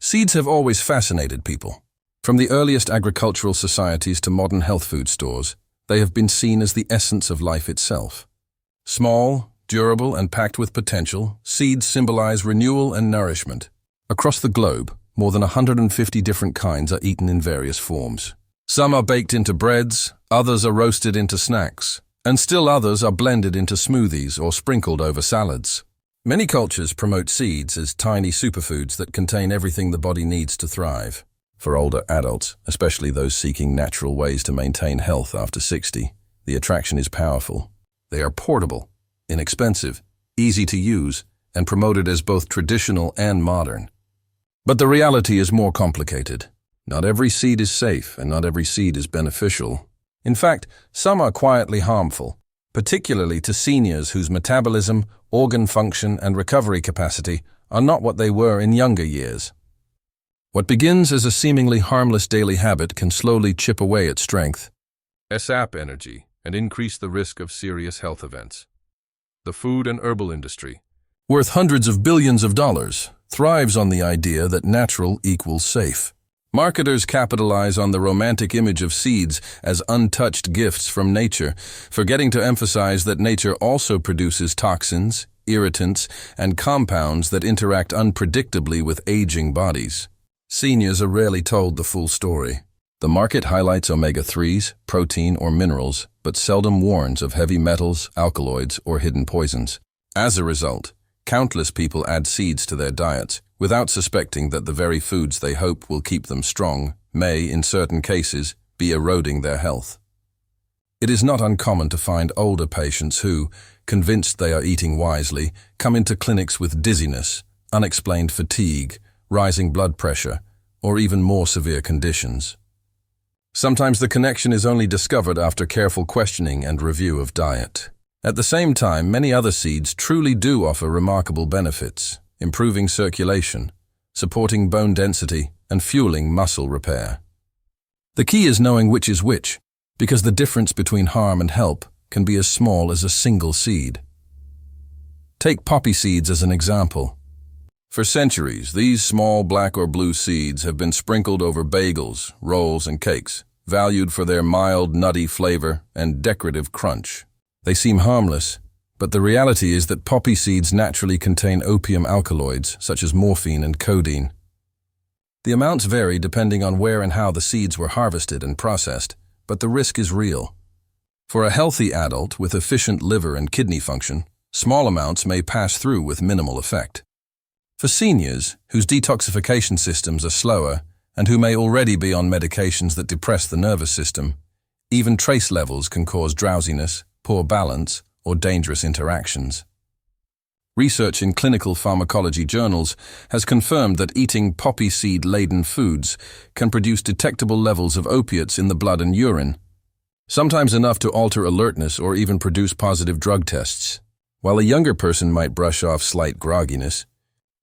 Seeds have always fascinated people. From the earliest agricultural societies to modern health food stores, they have been seen as the essence of life itself. Small, durable, and packed with potential, seeds symbolize renewal and nourishment. Across the globe, more than 150 different kinds are eaten in various forms. Some are baked into breads, others are roasted into snacks, and still others are blended into smoothies or sprinkled over salads. Many cultures promote seeds as tiny superfoods that contain everything the body needs to thrive. For older adults, especially those seeking natural ways to maintain health after 60, the attraction is powerful. They are portable, inexpensive, easy to use, and promoted as both traditional and modern. But the reality is more complicated. Not every seed is safe, and not every seed is beneficial. In fact, some are quietly harmful, particularly to seniors whose metabolism, organ function, and recovery capacity are not what they were in younger years. What begins as a seemingly harmless daily habit can slowly chip away at strength, sap energy, and increase the risk of serious health events. The food and herbal industry, worth hundreds of billions of dollars, thrives on the idea that natural equals safe. Marketers capitalize on the romantic image of seeds as untouched gifts from nature, forgetting to emphasize that nature also produces toxins, irritants, and compounds that interact unpredictably with aging bodies. Seniors are rarely told the full story. The market highlights omega-3s, protein, or minerals, but seldom warns of heavy metals, alkaloids, or hidden poisons. As a result, countless people add seeds to their diets, without suspecting that the very foods they hope will keep them strong may, in certain cases, be eroding their health. It is not uncommon to find older patients who, convinced they are eating wisely, come into clinics with dizziness, unexplained fatigue, rising blood pressure, or even more severe conditions. Sometimes the connection is only discovered after careful questioning and review of diet. At the same time, many other seeds truly do offer remarkable benefits, improving circulation, supporting bone density, and fueling muscle repair. The key is knowing which is which, because the difference between harm and help can be as small as a single seed. Take poppy seeds as an example. For centuries, these small black or blue seeds have been sprinkled over bagels, rolls, and cakes, valued for their mild, nutty flavor and decorative crunch. They seem harmless, but the reality is that poppy seeds naturally contain opium alkaloids, such as morphine and codeine. The amounts vary depending on where and how the seeds were harvested and processed, but the risk is real. For a healthy adult with efficient liver and kidney function, small amounts may pass through with minimal effect. For seniors, whose detoxification systems are slower and who may already be on medications that depress the nervous system, even trace levels can cause drowsiness, poor balance, or dangerous interactions. Research in clinical pharmacology journals has confirmed that eating poppy seed-laden foods can produce detectable levels of opiates in the blood and urine, sometimes enough to alter alertness or even produce positive drug tests. While a younger person might brush off slight grogginess,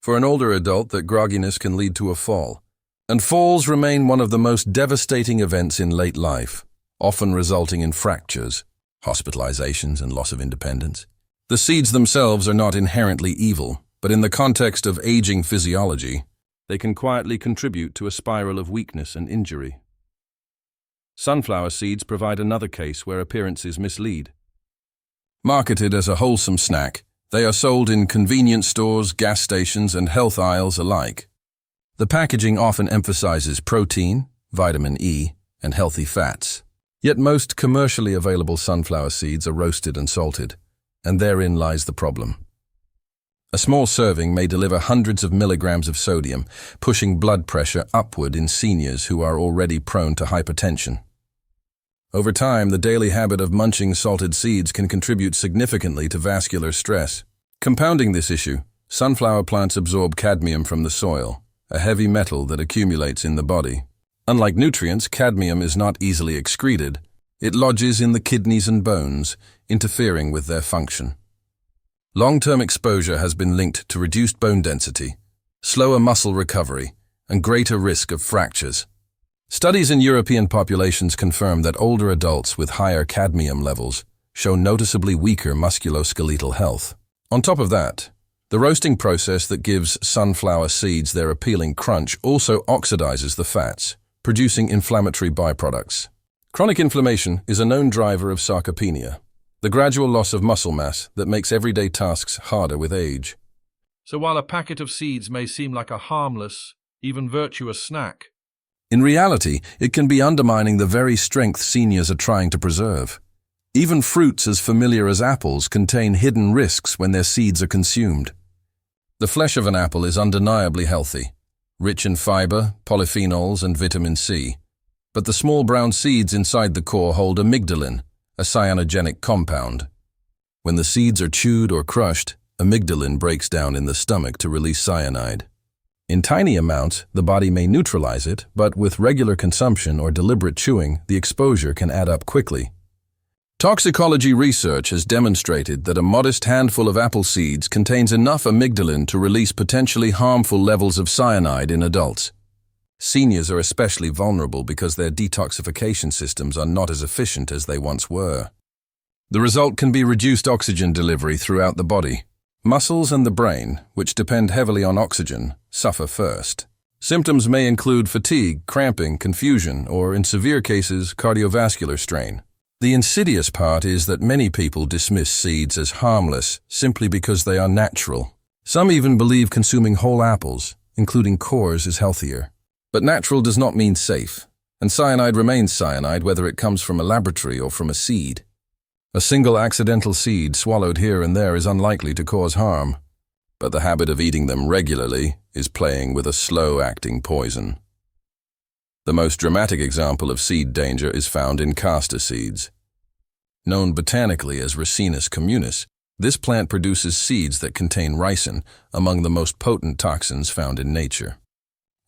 for an older adult that grogginess can lead to a fall. And falls remain one of the most devastating events in late life, often resulting in fractures, hospitalizations, and loss of independence. The seeds themselves are not inherently evil, but in the context of aging physiology, they can quietly contribute to a spiral of weakness and injury. Sunflower seeds provide another case where appearances mislead. Marketed as a wholesome snack, they are sold in convenience stores, gas stations, and health aisles alike. The packaging often emphasizes protein, vitamin E, and healthy fats. Yet most commercially available sunflower seeds are roasted and salted, and therein lies the problem. A small serving may deliver hundreds of milligrams of sodium, pushing blood pressure upward in seniors who are already prone to hypertension. Over time, the daily habit of munching salted seeds can contribute significantly to vascular stress. Compounding this issue, sunflower plants absorb cadmium from the soil, a heavy metal that accumulates in the body. Unlike nutrients, cadmium is not easily excreted. It lodges in the kidneys and bones, interfering with their function. Long-term exposure has been linked to reduced bone density, slower muscle recovery, and greater risk of fractures. Studies in European populations confirm that older adults with higher cadmium levels show noticeably weaker musculoskeletal health. On top of that, The roasting process that gives sunflower seeds their appealing crunch also oxidizes the fats, producing inflammatory byproducts. Chronic inflammation is a known driver of sarcopenia, the gradual loss of muscle mass that makes everyday tasks harder with age. So while a packet of seeds may seem like a harmless, even virtuous snack, in reality, it can be undermining the very strength seniors are trying to preserve. Even fruits as familiar as apples contain hidden risks when their seeds are consumed. The flesh of an apple is undeniably healthy, rich in fiber, polyphenols, and vitamin C. But the small brown seeds inside the core hold amygdalin, a cyanogenic compound. When the seeds are chewed or crushed, amygdalin breaks down in the stomach to release cyanide. In tiny amounts, the body may neutralize it, but with regular consumption or deliberate chewing, the exposure can add up quickly. Toxicology research has demonstrated that a modest handful of apple seeds contains enough amygdalin to release potentially harmful levels of cyanide in adults. Seniors are especially vulnerable because their detoxification systems are not as efficient as they once were. The result can be reduced oxygen delivery throughout the body. Muscles and the brain, which depend heavily on oxygen, suffer first. Symptoms may include fatigue, cramping, confusion, or, in severe cases, cardiovascular strain. The insidious part is that many people dismiss seeds as harmless simply because they are natural. Some even believe consuming whole apples, including cores, is healthier. But natural does not mean safe, and cyanide remains cyanide whether it comes from a laboratory or from a seed. A single accidental seed swallowed here and there is unlikely to cause harm, but the habit of eating them regularly is playing with a slow-acting poison. The most dramatic example of seed danger is found in castor seeds. Known botanically as Ricinus communis, this plant produces seeds that contain ricin, among the most potent toxins found in nature.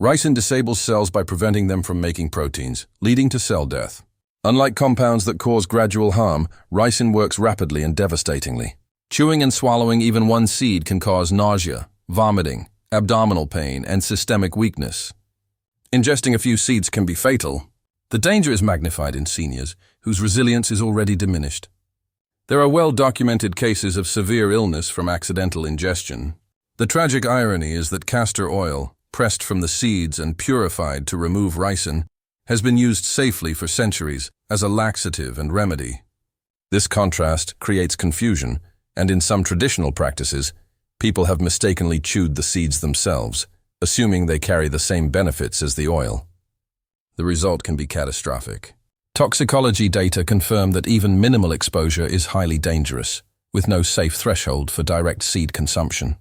Ricin disables cells by preventing them from making proteins, leading to cell death. Unlike compounds that cause gradual harm, ricin works rapidly and devastatingly. Chewing and swallowing even one seed can cause nausea, vomiting, abdominal pain, and systemic weakness. Ingesting a few seeds can be fatal. The danger is magnified in seniors, whose resilience is already diminished. There are well-documented cases of severe illness from accidental ingestion. The tragic irony is that castor oil, pressed from the seeds and purified to remove ricin, has been used safely for centuries as a laxative and remedy. This contrast creates confusion, and in some traditional practices, people have mistakenly chewed the seeds themselves, assuming they carry the same benefits as the oil. The result can be catastrophic. Toxicology data confirm that even minimal exposure is highly dangerous, with no safe threshold for direct seed consumption.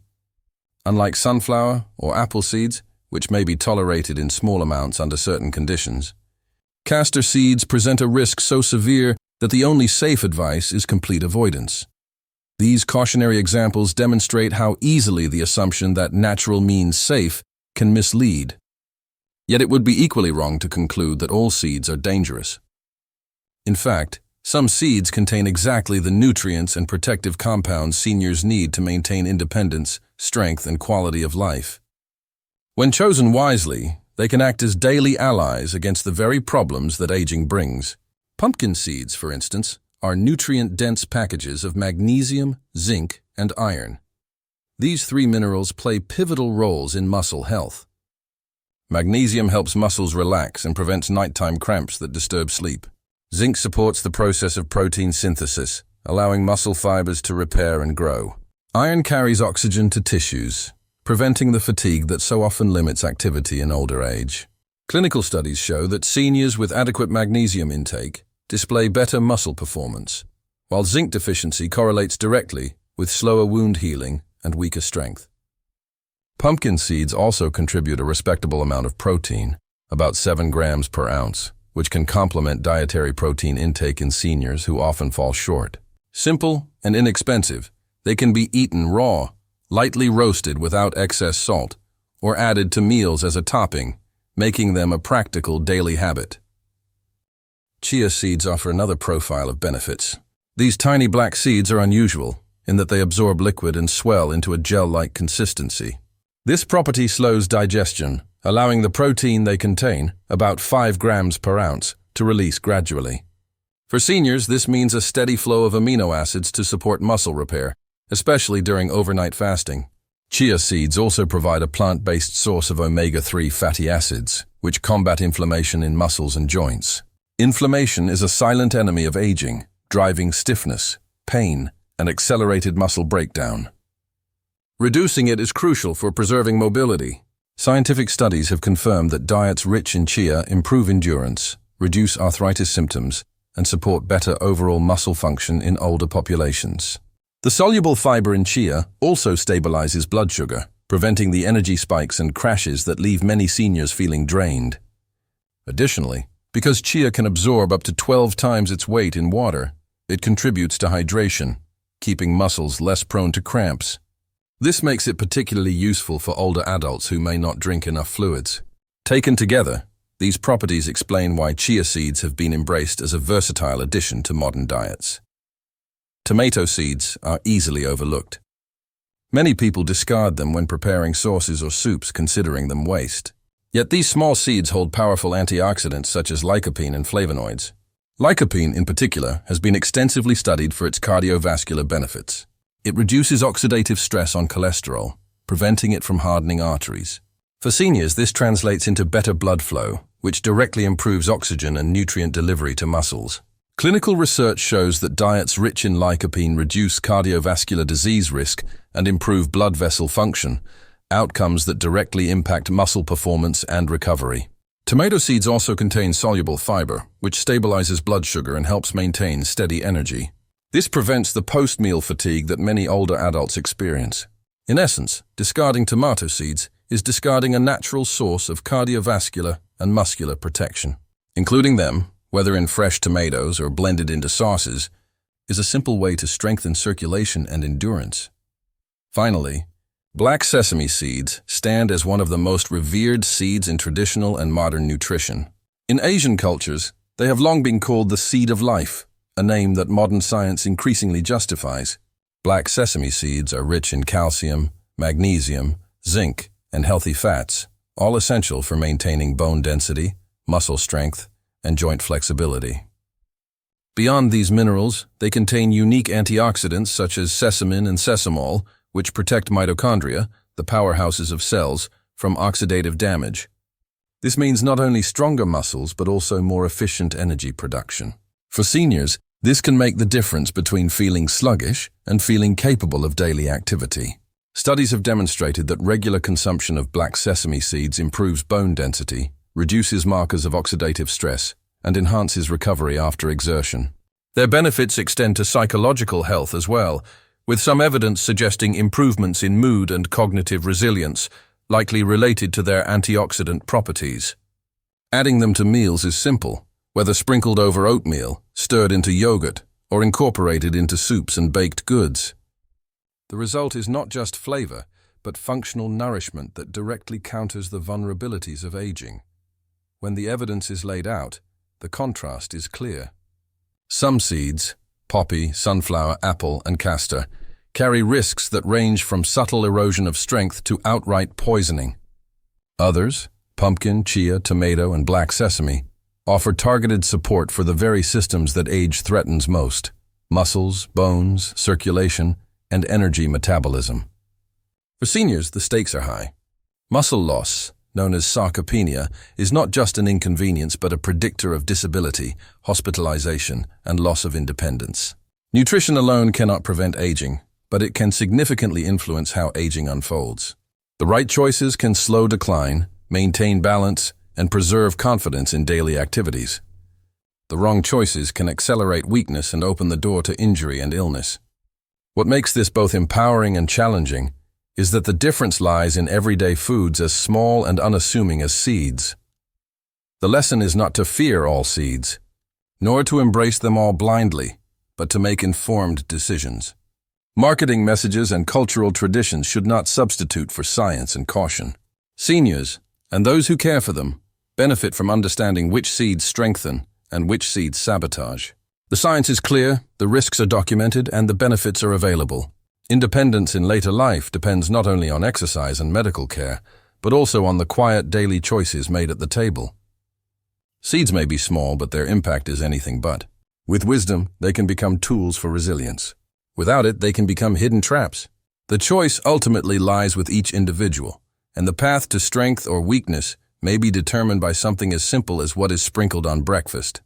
Unlike sunflower or apple seeds, which may be tolerated in small amounts under certain conditions, castor seeds present a risk so severe that the only safe advice is complete avoidance. These cautionary examples demonstrate how easily the assumption that natural means safe can mislead. Yet it would be equally wrong to conclude that all seeds are dangerous. In fact, some seeds contain exactly the nutrients and protective compounds seniors need to maintain independence, strength, and quality of life. When chosen wisely, they can act as daily allies against the very problems that aging brings. Pumpkin seeds, for instance, are nutrient-dense packages of magnesium, zinc, and iron. These three minerals play pivotal roles in muscle health. Magnesium helps muscles relax and prevents nighttime cramps that disturb sleep. Zinc supports the process of protein synthesis, allowing muscle fibers to repair and grow. Iron carries oxygen to tissues, preventing the fatigue that so often limits activity in older age. Clinical studies show that seniors with adequate magnesium intake display better muscle performance, while zinc deficiency correlates directly with slower wound healing and weaker strength. Pumpkin seeds also contribute a respectable amount of protein, about 7 grams per ounce, which can complement dietary protein intake in seniors who often fall short. Simple and inexpensive, they can be eaten raw, lightly roasted without excess salt, or added to meals as a topping, making them a practical daily habit. Chia seeds offer another profile of benefits. These tiny black seeds are unusual in that they absorb liquid and swell into a gel-like consistency. This property slows digestion, allowing the protein they contain, about 5 grams per ounce, to release gradually. For seniors, this means a steady flow of amino acids to support muscle repair, especially during overnight fasting. Chia seeds also provide a plant-based source of omega-3 fatty acids, which combat inflammation in muscles and joints. Inflammation is a silent enemy of aging, driving stiffness, pain, and accelerated muscle breakdown. Reducing it is crucial for preserving mobility. Scientific studies have confirmed that diets rich in chia improve endurance, reduce arthritis symptoms, and support better overall muscle function in older populations. The soluble fiber in chia also stabilizes blood sugar, preventing the energy spikes and crashes that leave many seniors feeling drained. Additionally, because chia can absorb up to 12 times its weight in water, it contributes to hydration, keeping muscles less prone to cramps. This makes it particularly useful for older adults who may not drink enough fluids. Taken together, these properties explain why chia seeds have been embraced as a versatile addition to modern diets. Tomato seeds are easily overlooked. Many people discard them when preparing sauces or soups, considering them waste. Yet these small seeds hold powerful antioxidants such as lycopene and flavonoids. Lycopene, in particular, has been extensively studied for its cardiovascular benefits. It reduces oxidative stress on cholesterol, preventing it from hardening arteries. For seniors, this translates into better blood flow, which directly improves oxygen and nutrient delivery to muscles. Clinical research shows that diets rich in lycopene reduce cardiovascular disease risk and improve blood vessel function, outcomes that directly impact muscle performance and recovery. Tomato seeds also contain soluble fiber, which stabilizes blood sugar and helps maintain steady energy. This prevents the post-meal fatigue that many older adults experience. In essence, discarding tomato seeds is discarding a natural source of cardiovascular and muscular protection. Including them, whether in fresh tomatoes or blended into sauces, is a simple way to strengthen circulation and endurance. Finally, black sesame seeds stand as one of the most revered seeds in traditional and modern nutrition. In Asian cultures, they have long been called the seed of life, a name that modern science increasingly justifies. Black sesame seeds are rich in calcium, magnesium, zinc, and healthy fats, all essential for maintaining bone density, muscle strength, and joint flexibility. Beyond these minerals, they contain unique antioxidants such as sesamin and sesamol, which protect mitochondria, the powerhouses of cells, from oxidative damage. This means not only stronger muscles but also more efficient energy production. For seniors, this can make the difference between feeling sluggish and feeling capable of daily activity. Studies have demonstrated that regular consumption of black sesame seeds improves bone density, reduces markers of oxidative stress, and enhances recovery after exertion. Their benefits extend to psychological health as well, with some evidence suggesting improvements in mood and cognitive resilience, likely related to their antioxidant properties. Adding them to meals is simple, whether sprinkled over oatmeal, stirred into yogurt, or incorporated into soups and baked goods. The result is not just flavor, but functional nourishment that directly counters the vulnerabilities of aging. When the evidence is laid out, the contrast is clear. Some seeds, poppy, sunflower, apple, and castor, carry risks that range from subtle erosion of strength to outright poisoning. Others, pumpkin, chia, tomato, and black sesame, offer targeted support for the very systems that age threatens most: muscles, bones, circulation, and energy metabolism. For seniors, the stakes are high. Muscle loss, known as sarcopenia, is not just an inconvenience but a predictor of disability, hospitalization, and loss of independence. Nutrition alone cannot prevent aging, but it can significantly influence how aging unfolds. The right choices can slow decline, maintain balance, and preserve confidence in daily activities. The wrong choices can accelerate weakness and open the door to injury and illness. What makes this both empowering and challenging is that the difference lies in everyday foods as small and unassuming as seeds. The lesson is not to fear all seeds, nor to embrace them all blindly, but to make informed decisions. Marketing messages and cultural traditions should not substitute for science and caution. Seniors, and those who care for them, benefit from understanding which seeds strengthen and which seeds sabotage. The science is clear, the risks are documented, and the benefits are available. Independence in later life depends not only on exercise and medical care, but also on the quiet daily choices made at the table. Seeds may be small, but their impact is anything but. With wisdom, they can become tools for resilience. Without it, they can become hidden traps. The choice ultimately lies with each individual, and the path to strength or weakness may be determined by something as simple as what is sprinkled on breakfast.